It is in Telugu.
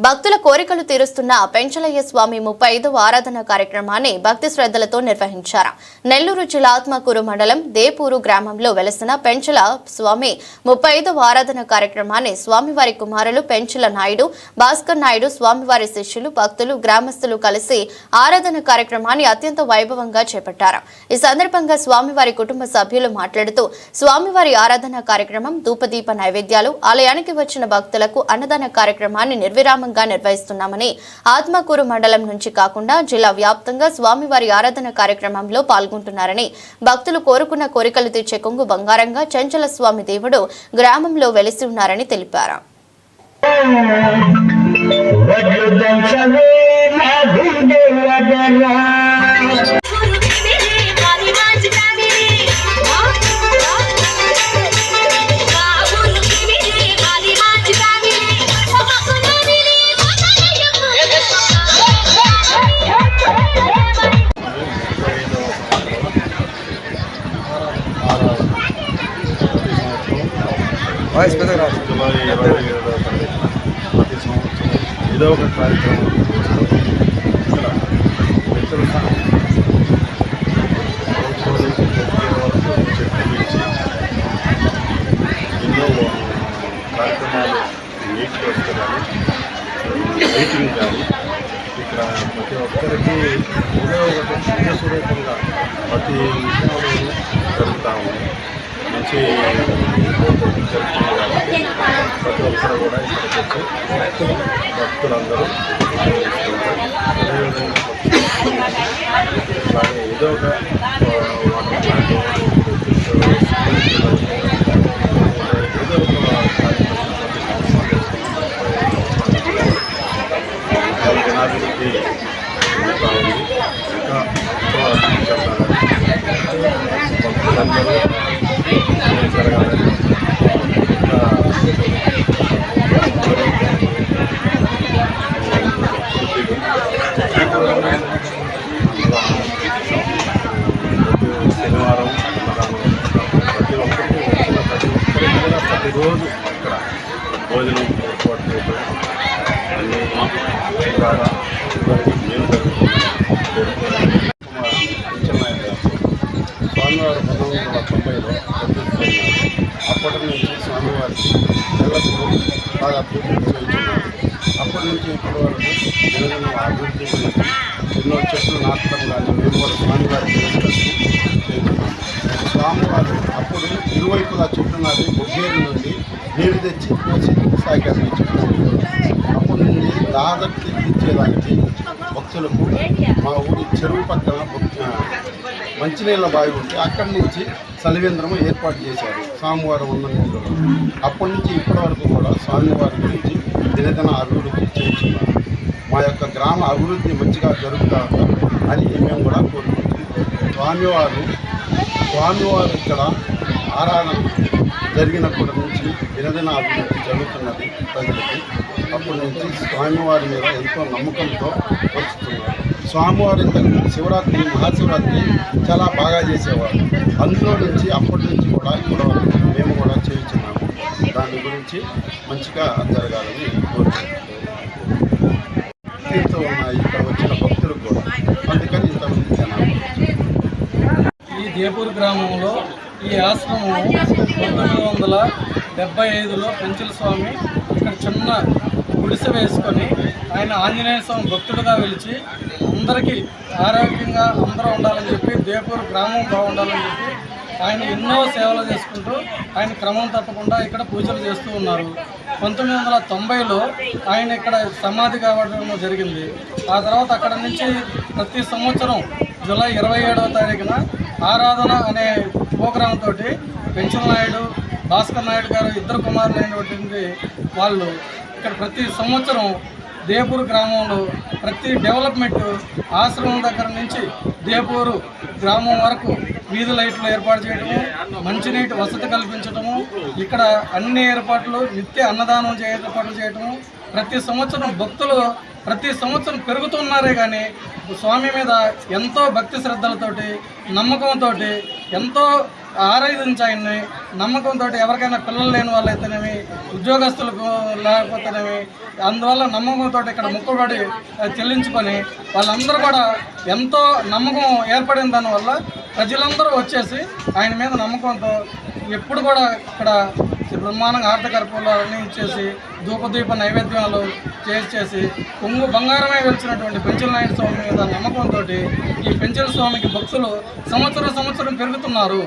భక్తుల కోరికలు తీరుస్తున్న పెంచలయ్య స్వామి 35వ ఆరాధన కార్యక్రమాన్ని భక్తి శ్రద్ధలతో నిర్వహించారు. నెల్లూరు జిల్లా ఆత్మకూరు మండలం దేపూరు గ్రామంలో వెలసిన పెంచల స్వామి 35వ ఆరాధన కార్యక్రమాన్ని స్వామివారి కుమారులు పెంచల నాయుడు, భాస్కర్ నాయుడు, స్వామివారి శిష్యులు, భక్తులు, గ్రామస్తులు కలిసి ఆరాధన కార్యక్రమాన్ని అత్యంత వైభవంగా చేపట్టారు. ఈ సందర్భంగా స్వామివారి కుటుంబ సభ్యులు మాట్లాడుతూ స్వామివారి ఆరాధన కార్యక్రమం, ధూపదీప నైవేద్యాలు, ఆలయానికి వచ్చిన భక్తులకు అన్నదాన కార్యక్రమాన్ని నిర్విరామంగా నిర్వహిస్తున్నామని, ఆత్మకూరు మండలం నుంచి కాకుండా జిల్లా వ్యాప్తంగా స్వామివారి ఆరాధన కార్యక్రమంలో పాల్గొంటున్నారని, భక్తులు కోరుకున్న కోరికలు తీర్చే కొంగు బంగారంగా చెంచల స్వామి దేవుడు గ్రామంలో వెలిసి ఉన్నారని తెలిపారు. జూలై 27వ తారీఖున ప్రతి సంవత్సరం ఏదో ఒక కార్యక్రమం ఇక్కడ పెంచల వరకు చెట్లు పెంచి ఎన్నో కార్యక్రమాలు నీటికి వస్తే కానీ లైటింగ్ కానీ ఇక్కడ ప్రతి ఒక్కరికి ఏదో ఒకటి పుణ్యస్వరూపంగా ప్రతి విషయంలో జరుగుతూ ఉంది. మంచి జరుగుతుంది కాబట్టి ప్రతి ఒక్కరు కూడా ఇక్కడికి వచ్చి భక్తులందరూ అలాగే ఏదో ఒక వాటర్ ప్లాంట్ ఏదో ఒక కార్యక్రమం జనాభివృద్ధి జరుగుతూ ఉంది. ఇంకా భక్తులందరూ జరగాలని శనివారం ప్రతి ఒక్కరికి వచ్చిన ప్రతి ఒక్కరికి కూడా ప్రతిరోజు ఇక్కడ భోజనం ఏర్పాటు చేయడం అన్నీ ద్వారా మేము జరుగుతున్నాం. స్వామివారు 1990లో ప్రతిష్ఠించారు. అప్పటి నుంచి స్వామివారికి ఎల్లప్పుడూ బాగా పూజలు చేయించున్నారు. అప్పటి నుంచి ఇప్పటి వరకు జగన్ అభివృద్ధి గురించి ఎన్నో చెట్లు నాటడం కానీ మేము కూడా స్వామివారికి చేయించున్నాము. స్వామివారు అప్పుడు ఇరువైపులా చెట్లు నాటి బొగ్గేరు నుండి నీరు తెచ్చి పోసి సాగారు. అప్పటి నుండి దాదాపు తీర్చేదానికి భక్తులకు మా ఊరి చెరువు పక్కన మంచినీళ్ళ బావి ఉంటే అక్కడి నుంచి సలివేంద్రము ఏర్పాటు చేశారు స్వామివారి వందనంలో. అప్పటి నుంచి ఇప్పటి వరకు కూడా స్వామివారి గురించి దినదిన అభివృద్ధి చేయించున్నారు. మా యొక్క గ్రామ అభివృద్ధి మంచిగా జరుగుతుందా అని మేము కూడా కోరుకుంటున్నాం. స్వామివారు ఇక్కడ ఆరాధన జరిగినప్పటి నుంచి దినదిన అభివృద్ధి జరుగుతున్నది ప్రజలకి. అప్పటి నుంచి స్వామివారి మీద ఎంతో నమ్మకంతో వచ్చుతున్నారు. స్వామివారి శివరాత్రి, మహాశివరాత్రి చాలా బాగా చేసేవారు. అందులో నుంచి అప్పటి నుంచి కూడా ఇప్పటి వరకు మేము కూడా చేయించున్నాము. దాని గురించి మంచిగా జరగాలని కోరుకుంటున్నాము. ఉన్నాయి ఇక్కడ వచ్చిన భక్తులకు కూడా, అందుకని ఇంతమంది జనాలు. ఈ దేపూర్ గ్రామంలో ఈ ఆశ్రమం 1975లో పెంచల స్వామి ఇక్కడ చిన్న గుడిసె వేసుకొని ఆయన ఆంజనేయ స్వామి భక్తుడుగా వెలిచి అందరికీ ఆరోగ్యంగా అందరూ ఉండాలని చెప్పి, దేపూర్ గ్రామం బాగుండాలని చెప్పి ఆయన ఎన్నో సేవలు చేసుకుంటూ ఆయన క్రమం తప్పకుండా ఇక్కడ పూజలు చేస్తూ ఉన్నారు. 1990లో ఆయన ఇక్కడ సమాధి కావడం జరిగింది. ఆ తర్వాత అక్కడ నుంచి ప్రతి సంవత్సరం జూలై 27వ తారీఖున ఆరాధన అనే ప్రోగ్రాం తోటి పెంచల నాయుడు, భాస్కర్ నాయుడు గారు ఇద్దరు కుమారులు అయినటువంటి వాళ్ళు ఇక్కడ ప్రతి సంవత్సరం దేపూరు గ్రామంలో ప్రతి డెవలప్మెంట్ ఆశ్రమం దగ్గర నుంచి దేపూరు గ్రామం వరకు వీధి లైట్లు ఏర్పాటు చేయడము, మంచినీటి వసతి కల్పించడము, ఇక్కడ అన్ని ఏర్పాట్లు, నిత్య అన్నదానం ఏర్పాట్లు చేయడము, ప్రతి సంవత్సరం భక్తులు ప్రతి సంవత్సరం పెరుగుతున్నారే కానీ స్వామి మీద ఎంతో భక్తి శ్రద్ధలతోటి, నమ్మకంతో, ఎంతో ఆరాధించి ఆయన్ని నమ్మకంతో ఎవరికైనా పిల్లలు లేని వాళ్ళైతేనేమి ఉద్యోగస్తులకు లేకపోతేనేమి అందువల్ల నమ్మకంతో ఇక్కడ మొక్కుబడి చెల్లించుకొని వాళ్ళందరూ కూడా ఎంతో నమ్మకం ఏర్పడిన దానివల్ల ప్రజలందరూ వచ్చేసి ఆయన మీద నమ్మకంతో ఎప్పుడు కూడా ఇక్కడ బ్రహ్మాండంగా ఆర్తకర్పూరాన్ని ఇచ్చేసి ధూపదీప నైవేద్యాలు చేసి కొంగు బంగారమే వెలిచినటువంటి పెంచల నాయుడు స్వామి మీద నమ్మకంతో ఈ పెంచల స్వామికి భక్తులు సంవత్సరం పెరుగుతున్నారు.